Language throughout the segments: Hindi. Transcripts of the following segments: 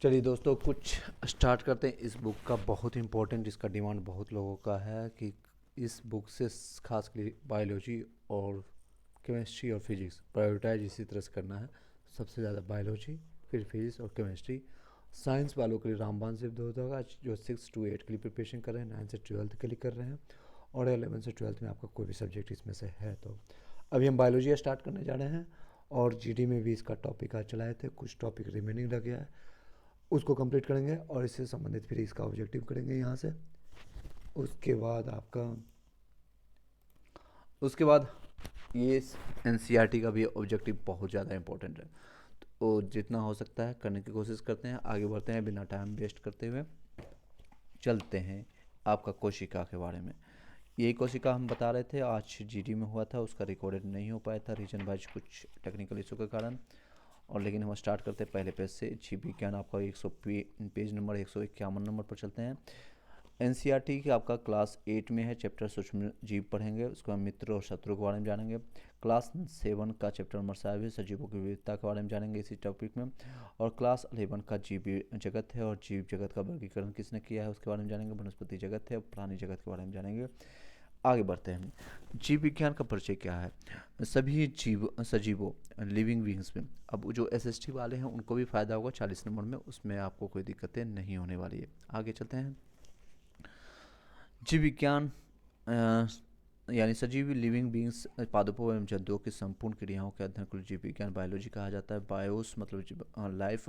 चलिए दोस्तों, कुछ स्टार्ट करते हैं। इस बुक का बहुत इम्पोर्टेंट, इसका डिमांड बहुत लोगों का है कि इस बुक से खास कर बायोलॉजी और केमिस्ट्री और फिजिक्स प्रायोरिटाइज इसी तरह से करना है। सबसे ज़्यादा बायोलॉजी, फिर फिजिक्स और केमिस्ट्री। साइंस वालों के लिए रामबाण सिद्ध होगा, जो 6 to 8 के लिए प्रिपरेशन कर रहे हैं, 9 से 12 के लिए कर रहे हैं, और 11 से 12 में आपका कोई भी सब्जेक्ट इसमें से है। तो अभी हम बायोलॉजी स्टार्ट करने जा रहे हैं, और जीडी में भी इसका टॉपिक आज चलाए थे, कुछ टॉपिक रिमेनिंग रह गया है, उसको कंप्लीट करेंगे और इससे संबंधित फिर इसका ऑब्जेक्टिव करेंगे यहाँ से। उसके बाद आपका उसके बाद ये एनसीईआरटी का भी ऑब्जेक्टिव बहुत ज़्यादा इंपॉर्टेंट है, तो जितना हो सकता है करने की कोशिश करते हैं। आगे बढ़ते हैं, बिना टाइम वेस्ट करते हुए चलते हैं आपका कोशिका के बारे में। यही कोशिका हम बता रहे थे, आज जीडी में हुआ था, उसका रिकॉर्डेड नहीं हो पाया था रीजन वाइज कुछ टेक्निकल इशू के कारण। और लेकिन हम स्टार्ट करते हैं पहले पेज से। जीव विज्ञान आपका 100 पेज नंबर 151 नंबर पर चलते हैं। एनसीईआरटी की आपका क्लास 8 में है, चैप्टर सूक्ष्म जीव पढ़ेंगे, उसके बाद मित्र और शत्रु के बारे में जानेंगे। क्लास 7 का चैप्टर नंबर 7 है, सजीवों की विविधता के बारे में जानेंगे इसी टॉपिक में। और क्लास 11 का जीव जगत है, और जीव जगत का वर्गीकरण किसने किया है उसके बारे में जानेंगे। वनस्पति जगत है, और प्राणी जगत के बारे में जानेंगे। आगे बढ़ते हैं। जीव विज्ञान का परिचय क्या है। सभी जीव सजीवों लिविंग बींग्स में, अब जो एसएसटी वाले हैं उनको भी फ़ायदा होगा 40 नंबर में, उसमें आपको कोई दिक्कतें नहीं होने वाली है। आगे चलते हैं। जीव विज्ञान यानी सजीवी लिविंग बींग्स पादपों एवं जंतुओं की संपूर्ण क्रियाओं के अध्ययन को जीव विज्ञान बायोलॉजी कहा जाता है। बायोस मतलब लाइफ,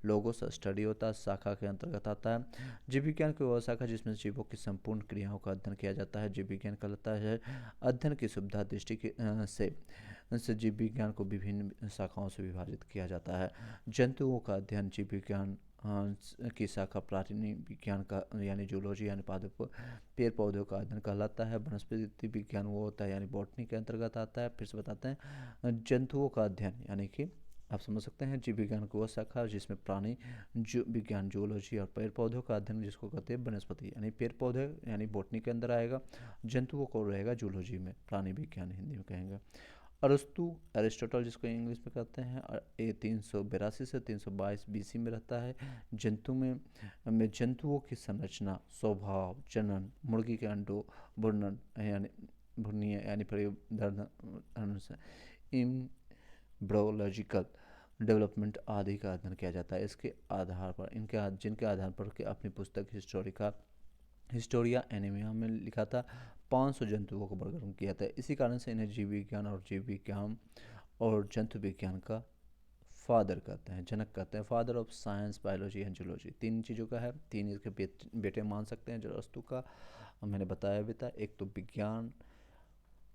लोगोस स्टडी होता है, शाखा के अंतर्गत आता है। जीव विज्ञान की वह शाखा जिसमें जीवों की संपूर्ण क्रियाओं का अध्ययन किया जाता है। जीव विज्ञान कहलाता है अध्ययन की सुविधा दृष्टि से जीव विज्ञान को विभिन्न शाखाओं से विभाजित किया जाता है। जंतुओं का अध्ययन जीव विज्ञान की शाखा प्राणी विज्ञान का यानी जूलॉजी यानी पादप पेड़ पौधों का अध्ययन कहलाता है। वनस्पति विज्ञान वो होता है यानी बॉटनी के अंतर्गत आता है। फिर से बताते हैं, जंतुओं का अध्ययन यानी कि आप समझ सकते हैं जीव विज्ञान की वो शाखा जिसमें प्राणी विज्ञान जूलॉजी और पेड़ पौधों का अध्ययन जिसको कहते हैं वनस्पति यानी पेड़ पौधे यानी बॉटनी के अंदर आएगा। जंतुओं को रहेगा जूलॉजी में, प्राणी विज्ञान हिंदी में कहेंगे। अरस्तु अरिस्टोटल जिसको इंग्लिश में कहते हैं, ये 382 से 322 बीसी में रहता है। जंतुओं की संरचना, स्वभाव, जनन, मुर्गी के अंडों, भ्रूणन यानी भ्रूणीय यानी परिवर्धन, इम्ब्रोलॉजिकल डेवलपमेंट आदि का अध्ययन किया जाता है। इसके आधार पर जिनके आधार पर के अपनी पुस्तक हिस्टोरिया एनीमिया में लिखा था, 500 जंतुओं को वर्गीकृत किया था। इसी कारण से इन्हें जीव विज्ञान और जंतु विज्ञान का फादर कहते हैं, जनक कहते हैं। Father of science, biology and zoology, तीन चीज़ों का है, तीन इसके बेटे मान सकते हैं। जो वस्तु का मैंने बताया भी था, एक तो विज्ञान,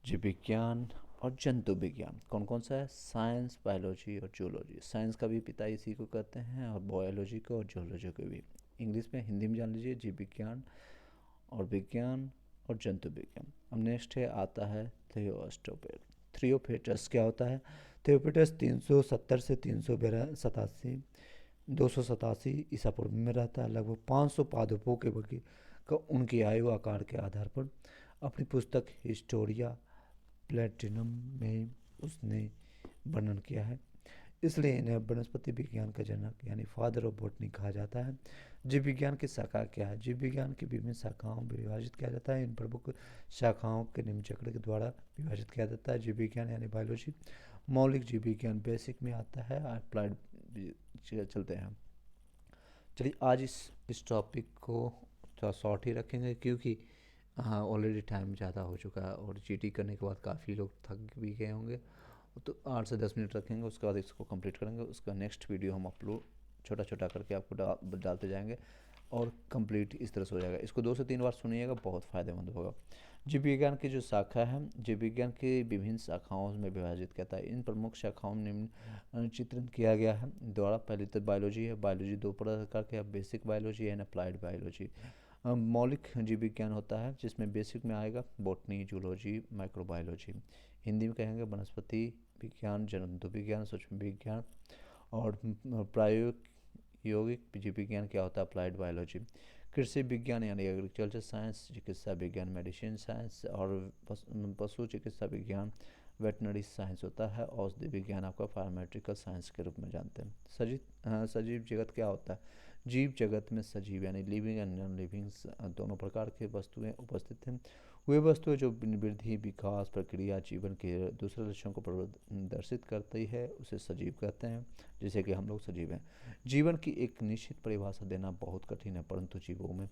जीव विज्ञान और जंतु विज्ञान। कौन कौन सा है, साइंस, बायोलॉजी और जूलॉजी। साइंस का भी पिता इसी को कहते हैं, और बायोलॉजी को और जूलॉजी को भी। इंग्लिश में, हिंदी में जान लीजिए, जीव विज्ञान और विज्ञान और जंतु विज्ञान। अब नेक्स्ट है आता है थियोस्टोपेट। थ्रियोपेटस क्या होता है। थियोपेटस 370 से 287 ईसा पूर्व में रहता है। लगभग 500 पादपों के वर्गी का उनकी आयु आकार के आधार पर अपनी पुस्तक हिस्टोरिया प्लेटिनम में उसने वर्णन किया है, इसलिए इन्हें वनस्पति विज्ञान का जनक यानी फादर ऑफ बॉटनी कहा जाता है। जीव विज्ञान की शाखा क्या है। जीव विज्ञान की विभिन्न शाखाओं में विभाजित किया जाता है। इन प्रमुख शाखाओं के निम्न चक्र के द्वारा विभाजित किया जाता है। जीव विज्ञान यानी बायोलॉजी, मौलिक जीव विज्ञान बेसिक में आता है। अप्लाइड चलते हैं। चलिए आज इस टॉपिक को थोड़ा शॉर्ट ही रखेंगे, क्योंकि हाँ ऑलरेडी टाइम ज़्यादा हो चुका है, और जीटी करने के बाद काफ़ी लोग थक भी गए होंगे। तो 8 से 10 मिनट रखेंगे, उसके बाद इसको कंप्लीट करेंगे। उसका नेक्स्ट वीडियो हम अपलोड छोटा छोटा करके आपको डालते जाएंगे, और कंप्लीट इस तरह से हो जाएगा। इसको 2 से 3 बार सुनिएगा, बहुत फ़ायदेमंद होगा। जीव विज्ञान की जो शाखा है, जीव विज्ञान की विभिन्न शाखाओं में विभाजित करता है। इन प्रमुख शाखाओं में निम्न चित्रण किया गया है द्वारा। पहले तो बायोलॉजी है। बायोलॉजी दो प्रकार के, basic biology and applied biology. मौलिक जीव विज्ञान होता है जिसमें बेसिक में आएगा बॉटनी, जूलॉजी, माइक्रोबायोलॉजी। हिंदी में कहेंगे वनस्पति विज्ञान, जंतु विज्ञान, सूक्ष्म विज्ञान, और प्रायोगिक जीव विज्ञान क्या होता है, अप्लाइड बायोलॉजी। कृषि विज्ञान यानी एग्रीकल्चर साइंस, चिकित्सा विज्ञान मेडिसिन साइंस, और पशु चिकित्सा विज्ञान वेटनरी साइंस होता है, औषधि विज्ञान आपका फार्मास्यूटिकल साइंस के रूप में जानते हैं। सजीव जगत क्या होता है? जीव जगत में सजीव यानी लिविंग एंड नॉन लिविंग दोनों प्रकार की वस्तुएं उपस्थित हैं। वे वस्तुएं जो वृद्धि, विकास, प्रक्रिया, जीवन के दूसरे लक्षणों को प्रदर्शित करती है उसे सजीव कहते हैं। जैसे कि हम लोग सजीव हैं। जीवन की एक निश्चित परिभाषा देना बहुत कठिन है, परंतु जीवों में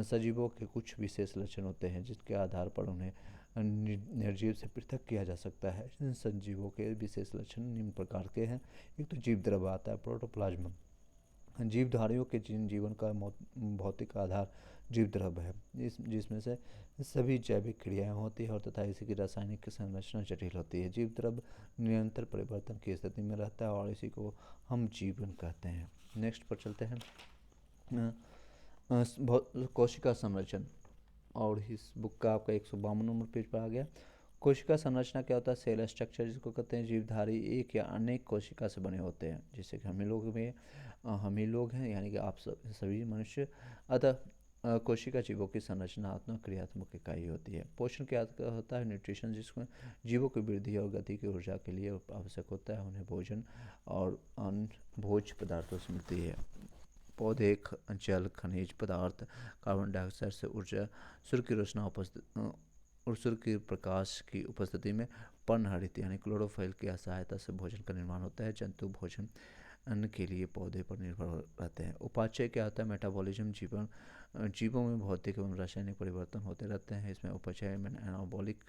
सजीवों के कुछ विशेष लक्षण होते हैं जिसके आधार पर उन्हें निर्जीव से पृथक किया जा सकता है। इन सजीवों के विशेष लक्षण निम्न प्रकार के हैं। एक तो जीव द्रव्य आता है, प्रोटोप्लाज्म। जीवधारियों के जीवन का भौतिक आधार जीव द्रव्य है, जिसमें से सभी जैविक क्रियाएं होती है और तथा इसी की रासायनिक संरचना जटिल होती है। जीव द्रव्य निरंतर परिवर्तन की स्थिति में रहता है और इसी को हम जीवन कहते हैं। नेक्स्ट पर चलते हैं। कोशिका संरचना, और इस बुक का आपका 152 नंबर पेज पर आ गया। कोशिका संरचना क्या होता है? सेल स्ट्रक्चर जिसको कहते हैं। जीवधारी एक या अनेक कोशिका से बने होते हैं, जैसे कि हम ही लोग हैं, यानी कि आप सभी मनुष्य। अतः कोशिका जीवों की संरचनात्मक क्रियात्मक इकाई होती है। पोषण क्या होता है? न्यूट्रिशन, जिसमें जीवों की वृद्धि और गति की ऊर्जा के लिए आवश्यक होता है। उन्हें भोजन और अन्य भोज्य पदार्थों से मिलती है। पौधे जल, खनिज पदार्थ, कार्बन डाइऑक्साइड से ऊर्जा, सूर्य की रोशनी और सूर्य के प्रकाश की उपस्थिति में पर्णहरित यानी क्लोरोफिल की सहायता से भोजन का निर्माण होता है। जंतु भोजन अन्न के लिए पौधे पर निर्भर रहते हैं। उपापचय क्या होता है? मेटाबॉलिज्म, जीवों में भौतिक एवं रासायनिक परिवर्तन होते रहते हैं। इसमें उपचय में एनाबॉलिक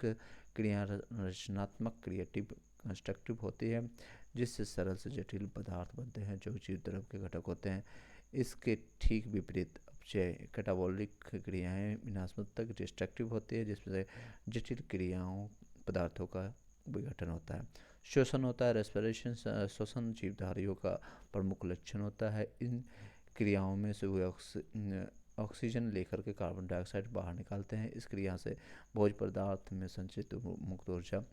क्रिया रचनात्मक, क्रिएटिव, कंस्ट्रक्टिव होती है, जिससे सरल से जटिल पदार्थ बनते हैं जो जीव द्रव्य के घटक होते हैं। इसके ठीक विपरीत अपचय, कैटाबॉलिक क्रियाएं विनाशात्मक, डिस्ट्रक्टिव होती है, जिसमें जटिल क्रियाओं पदार्थों का विघटन होता है। श्वसन होता है, रेस्पिरेशन, श्वसन जीवधारियों का प्रमुख लक्षण होता है। इन क्रियाओं में से वे ऑक्सीजन लेकर के कार्बन डाइऑक्साइड बाहर निकालते हैं। इस क्रिया से भोज्य पदार्थ में संचित मुक्त ऊर्जा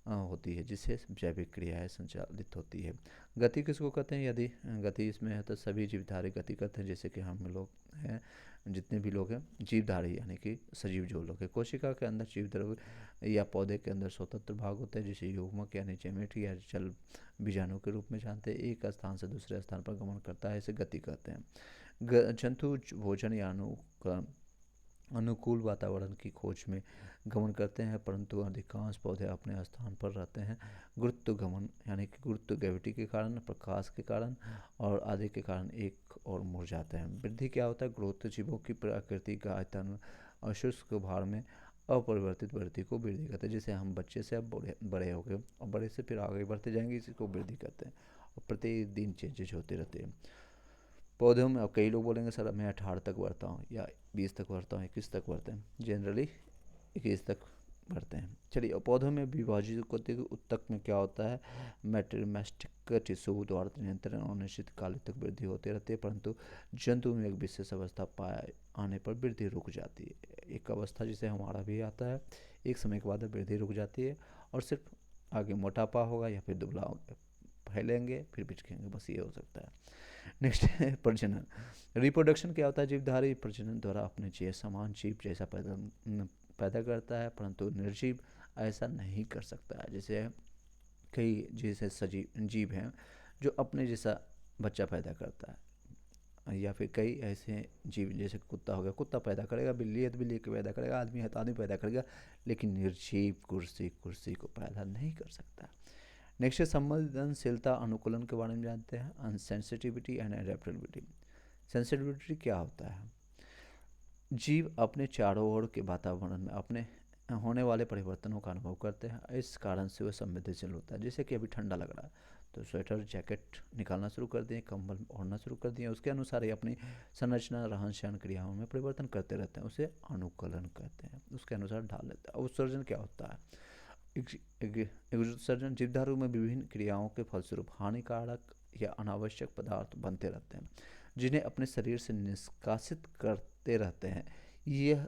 होती है, जिससे जैविक क्रियाएं संचालित होती है। गति किसको कहते हैं? यदि गति इसमें है तो सभी जीवधारी गति करते हैं, जैसे कि हम लोग हैं, जितने भी लोग हैं जीवधारी यानी कि सजीव जो लोग हैं। कोशिका के अंदर जीव द्रव्य या पौधे के अंदर स्वतंत्र भाग होते हैं, जिसे युग्मक यानी जेमेट्री या जल बीजाणु के रूप में जानते हैं। एक स्थान से दूसरे स्थान पर गमन करता है, इसे गति कहते हैं। जंतु भोजन या अनुकूल वातावरण की खोज में गमन करते हैं, परंतु अधिकांश पौधे अपने स्थान पर रहते हैं। गुरुत्व गमन यानी कि गुरुत्व ग्रेविटी के कारण, प्रकाश के कारण और आदि के कारण एक और मुरझाते हैं। वृद्धि क्या होता है? ग्रोथ, जीवों की प्रकृति का आयतन और शुष्क भार में अपरिवर्तित वृद्धि को वृद्धि कहते हैं। जैसे हम बच्चे से अब बड़े हो गए और बड़े से फिर आगे बढ़ते जाएंगे, इसी को वृद्धि कहते हैं। और प्रतिदिन चेंजेज होते रहते हैं। पौधों में अब कई लोग बोलेंगे सर मैं 18 तक बढ़ता हूँ या 20 तक बढ़ता हूँ, 21 तक बढ़ते हैं। जनरली 21 तक बढ़ते हैं। चलिए, पौधों में विभाजित होते हैं। उत्तक में क्या होता है? मेटामेस्टिक टिश्यू द्वारा नियंत्रण और निश्चित काल तक वृद्धि होती रहती है, परंतु जंतु में एक विशेष अवस्था पाए आने पर वृद्धि रुक जाती है। एक अवस्था जिसे हमारा भी आता है, एक समय के बाद वृद्धि रुक जाती है और सिर्फ आगे मोटापा होगा या फिर दुबला होगा, फैलेंगे फिर बिछकेंगे, बस ये हो सकता है। नेक्स्ट है प्रजनन। रिप्रोडक्शन क्या होता है? जीवधारी प्रजनन द्वारा अपने समान जीव जैसा पैदा करता है, परंतु निर्जीव ऐसा नहीं कर सकता है। जैसे कई जैसे सजीव जीव हैं जो अपने जैसा बच्चा पैदा करता है, या फिर कई ऐसे जीव जैसे कुत्ता हो गया, कुत्ता पैदा करेगा, बिल्ली है तो बिल्ली को पैदा करेगा, आदमी है तो आदमी पैदा करेगा, लेकिन निर्जीव कुर्सी को पैदा नहीं कर सकता। नेक्स्ट है संवेदनशीलता, अनुकूलन के बारे में जानते हैं। Sensitivity and adaptability. सेंसिटिविटी क्या होता है? जीव अपने चारों ओर के वातावरण में अपने होने वाले परिवर्तनों का अनुभव करते हैं, इस कारण से वह संवेदनशील होता है। जैसे कि अभी ठंडा लग रहा है तो स्वेटर जैकेट निकालना शुरू कर दिए, कंबल ओढ़ना शुरू कर दिए, उसके अनुसार ही अपनी संरचना रहन सहन क्रियाओं में परिवर्तन करते रहते हैं, उसे अनुकूलन कहते हैं, उसके अनुसार ढाल लेते हैं। उत्सर्जन क्या होता है? उत्सर्जन जीवधारू में विभिन्न क्रियाओं के फलस्वरूप हानिकारक या अनावश्यक पदार्थ बनते रहते हैं, जिन्हें अपने शरीर से निष्कासित करते रहते हैं। यह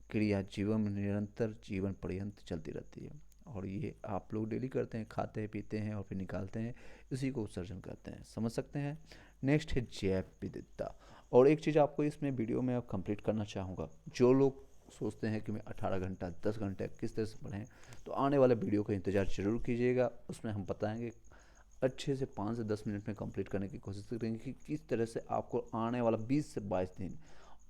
क्रिया जीवन में निरंतर जीवन पर्यंत चलती रहती है और ये आप लोग डेली करते हैं, खाते हैं, पीते हैं और फिर निकालते हैं, इसी को उत्सर्जन कहते हैं। समझ सकते हैं। नेक्स्ट है जैव विविधता। और एक चीज़ आपको इसमें वीडियो में अब कंप्लीट करना चाहूँगा, जो लोग सोचते हैं कि मैं 18 घंटा 10 घंटे किस तरह से पढ़ें, तो आने वाले वीडियो का इंतज़ार ज़रूर कीजिएगा। उसमें हम बताएंगे अच्छे से 5 से 10 मिनट में कंप्लीट करने की कोशिश करेंगे कि किस तरह से आपको आने वाला 20 से 22 दिन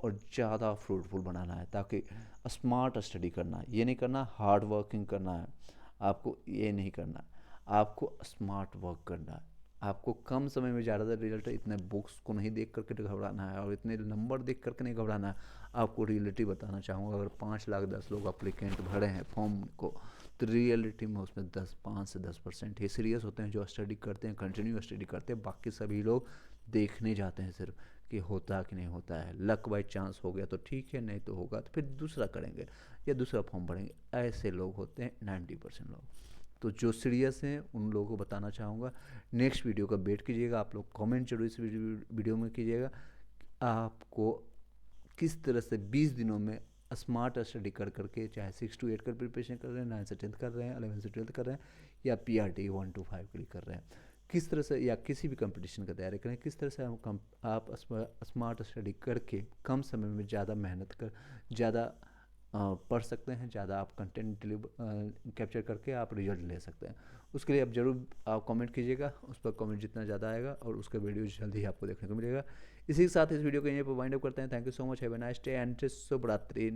और ज़्यादा फ्रूटफुल बनाना है, ताकि स्मार्ट स्टडी करना है, ये नहीं करना हार्ड वर्किंग करना है, आपको ये नहीं करना है, आपको स्मार्ट वर्क करना है। आपको कम समय में ज़्यादा रिजल्ट है, इतने बुक्स को नहीं देख करके घबराना है और इतने नंबर देख करके नहीं घबराना है। आपको रियलिटी बताना चाहूँगा, अगर 5 लाख 10 लोग अप्लीकेंट भरे हैं फॉर्म को, तो रियलिटी में उसमें 5 से 10% ही सीरियस होते हैं जो स्टडी करते हैं, कंटिन्यू स्टडी करते हैं। बाकी सभी लोग देखने जाते हैं सिर्फ कि होता कि नहीं होता है, लक बाई चांस हो गया तो ठीक है, नहीं तो होगा तो फिर दूसरा करेंगे या दूसरा फॉर्म भरेंगे। ऐसे लोग होते हैं 90% लोग। तो जो सीरियस हैं उन लोगों को बताना चाहूँगा, नेक्स्ट वीडियो का वेट कीजिएगा। आप लोग कमेंट जरूर इस वीडियो में कीजिएगा, आपको किस तरह से 20 दिनों में स्मार्ट स्टडी कर करके, चाहे 6 to 8 का प्रिपरेशन कर रहे हैं, 9 से 10th कर रहे हैं, 11 से 12th कर रहे हैं, या PRT 1 to 5 के लिए कर रहे हैं, किस तरह से, या किसी भी कंपटीशन का तैयारी करें, किस तरह से आप स्मार्ट स्टडी करके कम समय में ज़्यादा मेहनत कर ज़्यादा पढ़ सकते हैं, ज़्यादा आप कंटेंट कैप्चर करके आप रिजल्ट ले सकते हैं। उसके लिए आप ज़रूर आप कमेंट कीजिएगा, उस पर कमेंट जितना ज़्यादा आएगा और उसका वीडियो जल्दी ही आपको देखने को मिलेगा। इसी के साथ इस वीडियो को यहीं पर वाइंड अप करते हैं। Thank you so much, have a nice day and शुभ रात्रि।